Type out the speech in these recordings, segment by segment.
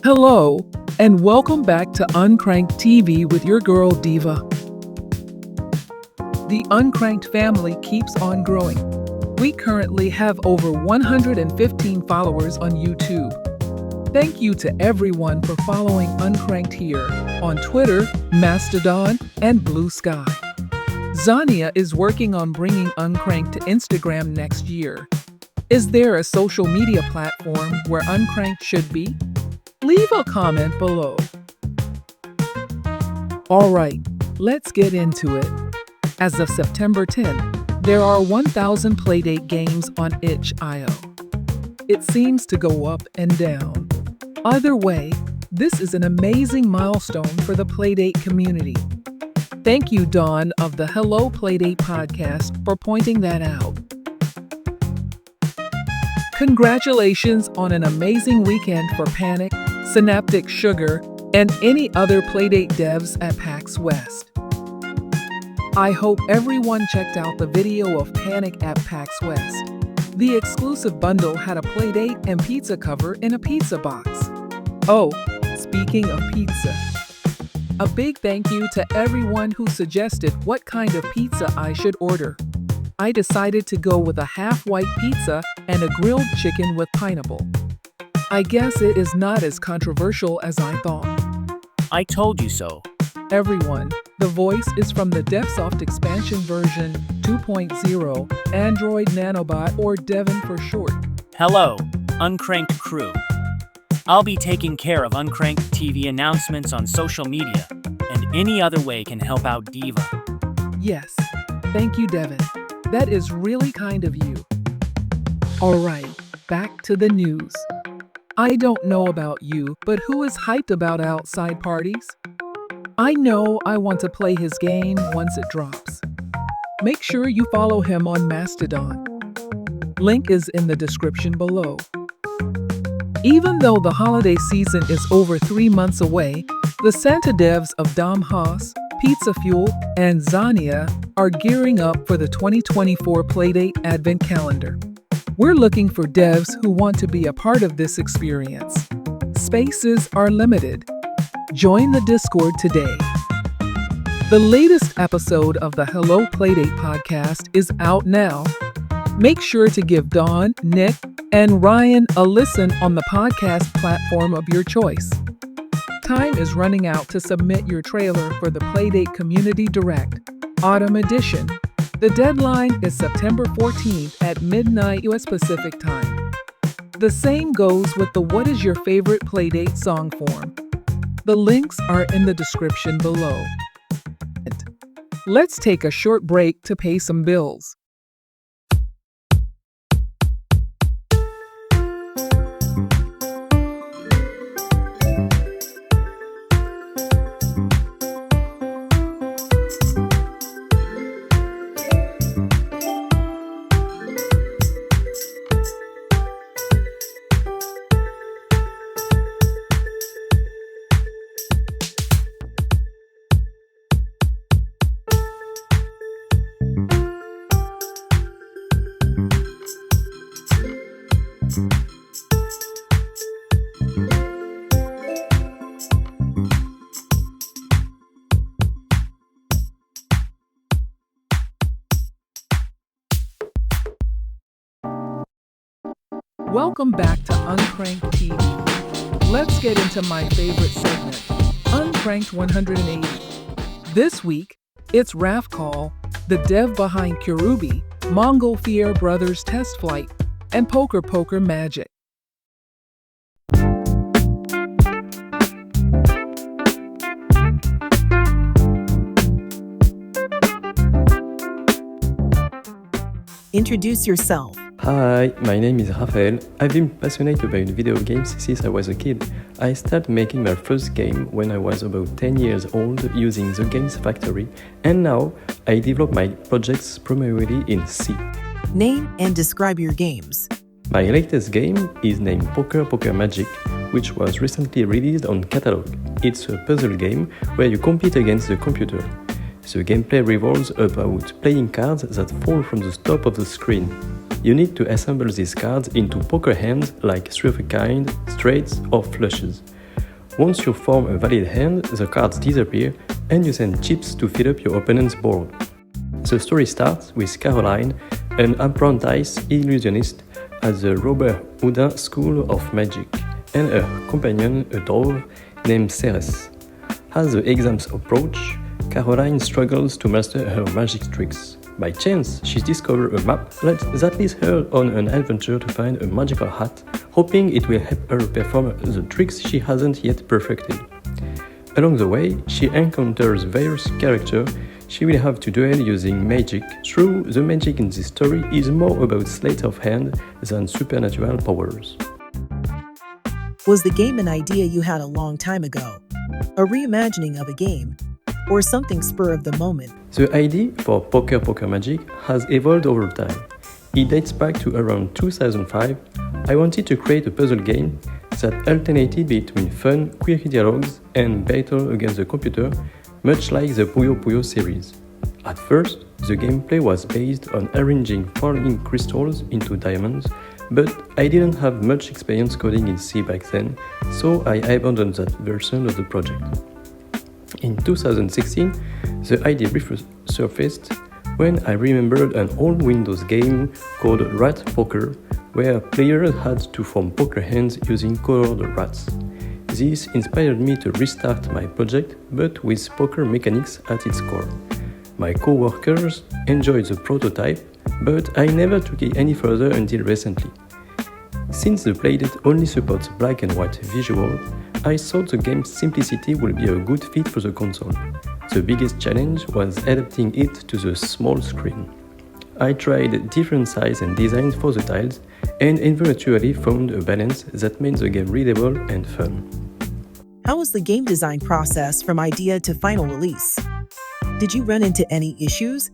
Hello, and welcome back to Uncrank'd TV with your girl D.E.V.A. The Uncrank'd family keeps on growing. We currently have over 115 followers on YouTube. Thank you to everyone for following Uncrank'd here on Twitter, Mastodon, and Blue Sky. Zania is working on bringing Uncrank'd to Instagram next year. Is there a social media platform where Uncrank'd should be? Leave a comment below. Alright, let's get into it. As of September 10, there are 1,000 Playdate games on itch.io. It seems to go up and down. Either way, this is an amazing milestone for the Playdate community. Thank you, Dawn of the Hello Playdate Podcast, for pointing that out. Congratulations on an amazing weekend for Panic, Synaptic, Sugar, and any other Playdate devs at PAX West. I hope everyone checked out the video of Panic at PAX West. The exclusive bundle had a Playdate and pizza cover in a pizza box. Oh, speaking of pizza, a big thank you to everyone who suggested what kind of pizza I should order. I decided to go with a half-white pizza and a grilled chicken with pineapple. I guess it is not as controversial as I thought. I told you so. Everyone, the voice is from the DevSoft expansion version 2.0, Android Nanobot or D.E.V.A.N for short. Hello, Uncrank'd crew. I'll be taking care of Uncrank'd TV announcements on social media, and any other way can help out D.E.V.A. Yes, thank you, Devin. That is really kind of you. Alright, back to the news. I don't know about you, but who is hyped about outside parties? I know I want to play his game once it drops. Make sure you follow him on Mastodon. Link is in the description below. Even though the holiday season is over 3 months away, the Santa devs of D.E.V.A, Pizza Fuel, and Zania are gearing up for the 2024 Playdate Advent calendar. We're looking for devs who want to be a part of this experience. Spaces are limited. Join the Discord today. The latest episode of the Hello Playdate Podcast is out now. Make sure to give Dawn, Nick, and Ryan a listen on the podcast platform of your choice. Time is running out to submit your trailer for the Playdate Community Direct, Autumn Edition. The deadline is September 14th at midnight US Pacific Time. The same goes with the What is your favorite Playdate song form. The links are in the description below. Let's take a short break to pay some bills. Welcome back to Uncrank'd TV. Let's get into my favorite segment, Uncrank'd 180. This week, it's Rapcal, the dev behind Kuroobi, Montgolfier Brothers Test Flight, and Poker Magic. Introduce yourself. Hi, my name is Rapcal. I've been passionate about video games since I was a kid. I started making my first game when I was about 10 years old using the Games Factory, and now I develop my projects primarily in C. Name and describe your games. My latest game is named Poker Magic, which was recently released on Catalog. It's a puzzle game where you compete against the computer. The gameplay revolves about playing cards that fall from the top of the screen. You need to assemble these cards into poker hands like three of a kind, straights or flushes. Once you form a valid hand, the cards disappear and you send chips to fill up your opponent's board. The story starts with Caroline, an apprentice illusionist at the Robert Houdin School of Magic, and her companion, a dwarf named Ceres. As the exams approach, Caroline struggles to master her magic tricks. By chance, she discovers a map that leads her on an adventure to find a magical hat, hoping it will help her perform the tricks she hasn't yet perfected. Along the way, she encounters various characters she will have to duel using magic. True, the magic in this story is more about sleight of hand than supernatural powers. Was the game an idea you had a long time ago? A reimagining of a game? Or something spur of the moment? The idea for Poker Magic has evolved over time. It dates back to around 2005. I wanted to create a puzzle game that alternated between fun, quirky dialogues and battle against the computer, much like the Puyo Puyo series. At first, the gameplay was based on arranging falling crystals into diamonds, but I didn't have much experience coding in C back then, so I abandoned that version of the project. In 2016, the idea resurfaced when I remembered an old Windows game called Rat Poker, where players had to form poker hands using colored rats. This inspired me to restart my project, but with poker mechanics at its core. My co-workers enjoyed the prototype, but I never took it any further until recently. Since the Playdate only supports black and white visual, I thought the game's simplicity would be a good fit for the console. The biggest challenge was adapting it to the small screen. I tried different sizes and designs for the tiles, and eventually found a balance that made the game readable and fun. How was the game design process from idea to final release? Did you run into any issues?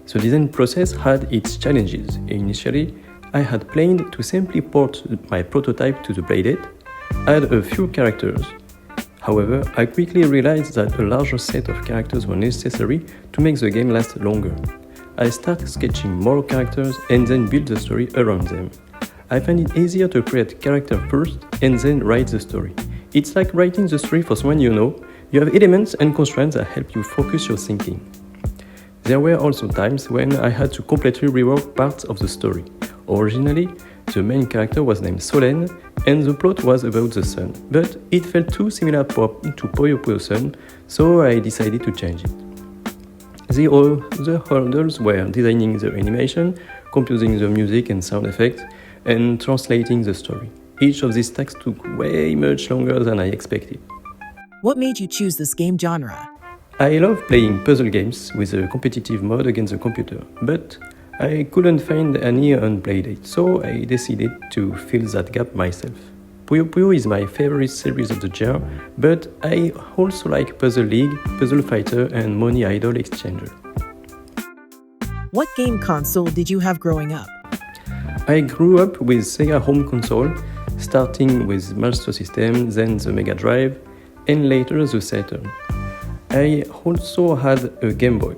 The design process had its challenges. Initially, I had planned to simply port my prototype to the Playdate, add a few characters. However, I quickly realized that a larger set of characters were necessary to make the game last longer. I started sketching more characters and then build the story around them. I find it easier to create characters first and then write the story. It's like writing the story for someone you know. You have elements and constraints that help you focus your thinking. There were also times when I had to completely rework parts of the story. Originally, the main character was named Solène, and the plot was about the sun, but it felt too similar to Puyo Puyo Sun, so I decided to change it. The other hurdles were designing the animation, composing the music and sound effects, and translating the story. Each of these tasks took way much longer than I expected. What made you choose this game genre? I love playing puzzle games with a competitive mode against the computer, but I couldn't find any on Playdate, so I decided to fill that gap myself. Puyo Puyo is my favorite series of the genre, but I also like Puzzle League, Puzzle Fighter, and Money Idol Exchanger. What game console did you have growing up? I grew up with Sega home console, starting with Master System, then the Mega Drive, and later the Saturn. I also had a Game Boy.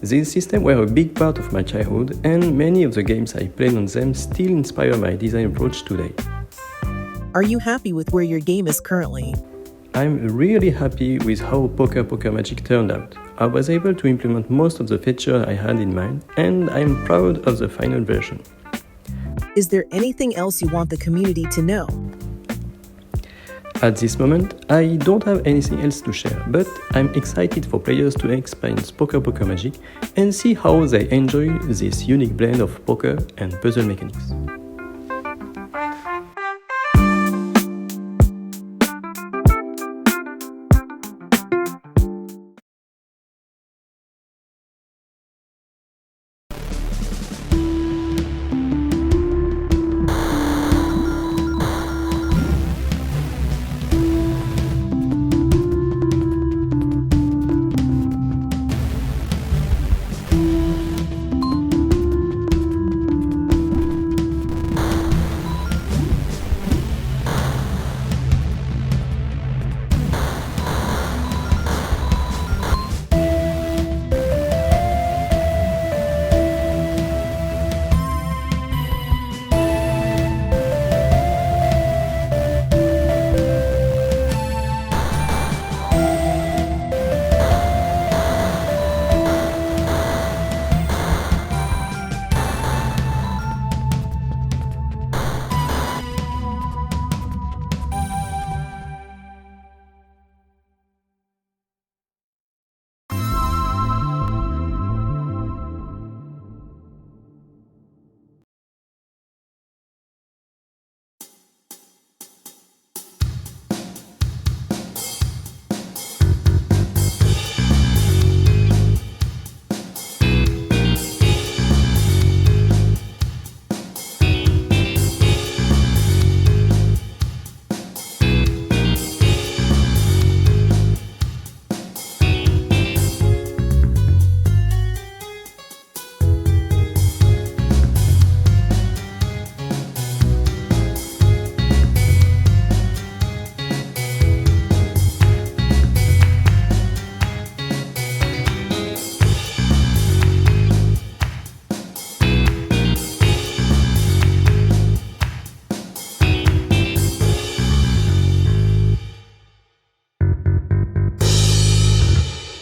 These systems were a big part of my childhood, and many of the games I played on them still inspire my design approach today. Are you happy with where your game is currently? I'm really happy with how Poker Magic turned out. I was able to implement most of the features I had in mind, and I'm proud of the final version. Is there anything else you want the community to know? At this moment, I don't have anything else to share, but I'm excited for players to experience Poker Magic and see how they enjoy this unique blend of poker and puzzle mechanics.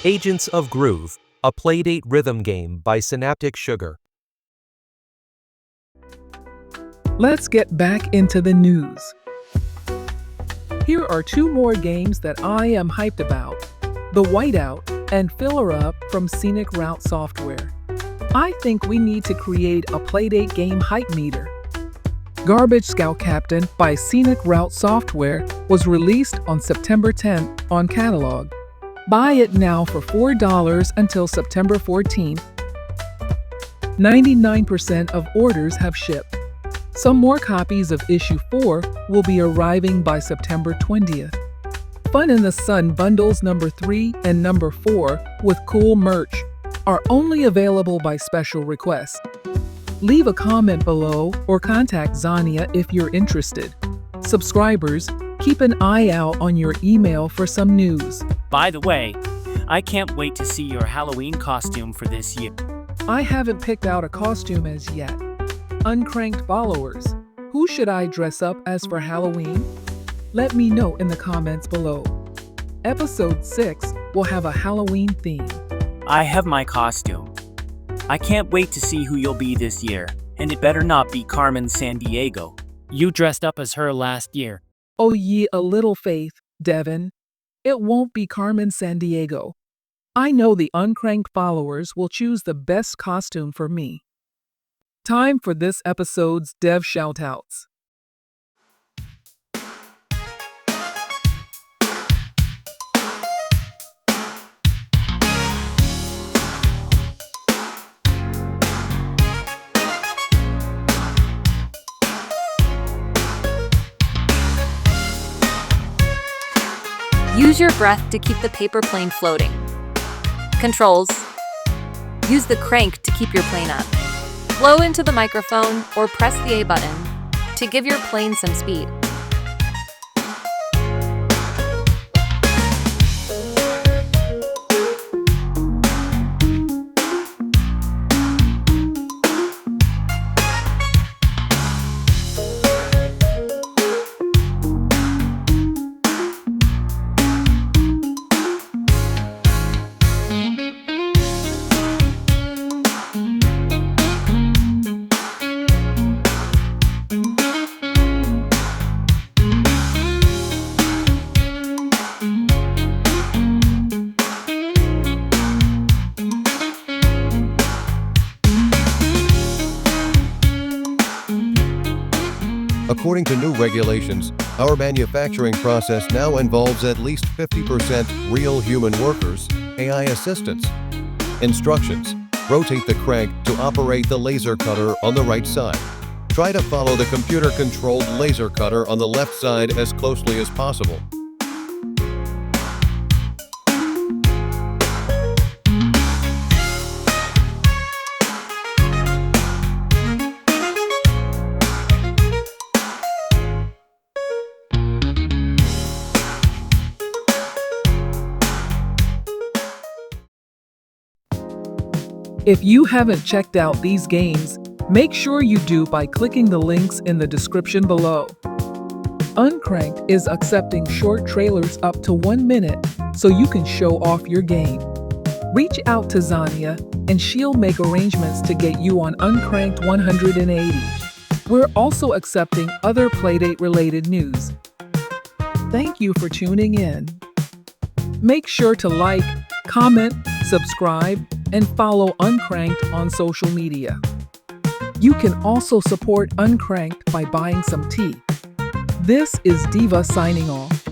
Agents of Groove, a Playdate rhythm game by Synaptic Sugar. Let's get back into the news. Here are two more games that I am hyped about: the Whiteout and Filler Up from Scenic Route Software. I think we need to create a Playdate game hype meter. Garbage Scout Captain by Scenic Route Software was released on September 10th on Catalog. Buy it now for $4 until September 14th. 99% of orders have shipped. Some more copies of Issue 4 will be arriving by September 20th. Fun in the Sun bundles number 3 and number 4 with cool merch are only available by special request. Leave a comment below or contact Zania if you're interested. Subscribers, keep an eye out on your email for some news. By the way, I can't wait to see your Halloween costume for this year. I haven't picked out a costume as yet. Uncrank'd followers, who should I dress up as for Halloween? Let me know in the comments below. Episode 6 will have a Halloween theme. I have my costume. I can't wait to see who you'll be this year, and it better not be Carmen Sandiego. You dressed up as her last year. Oh ye a little faith, Devin. It won't be Carmen Sandiego. I know the Uncrank'd followers will choose the best costume for me. Time for this episode's Dev Shoutouts. Use your breath to keep the paper plane floating. Controls. Use the crank to keep your plane up. Blow into the microphone or press the A button to give your plane some speed. According to new regulations, our manufacturing process now involves at least 50% real human workers, AI assistants. Instructions: rotate the crank to operate the laser cutter on the right side. Try to follow the computer-controlled laser cutter on the left side as closely as possible. If you haven't checked out these games, make sure you do by clicking the links in the description below. Uncrank'd is accepting short trailers up to 1 minute so you can show off your game. Reach out to Zania and she'll make arrangements to get you on Uncrank'd 180. We're also accepting other Playdate-related news. Thank you for tuning in. Make sure to like, comment, subscribe, and follow Uncrank'd on social media. You can also support Uncrank'd by buying some tea. This is D.E.V.A. signing off.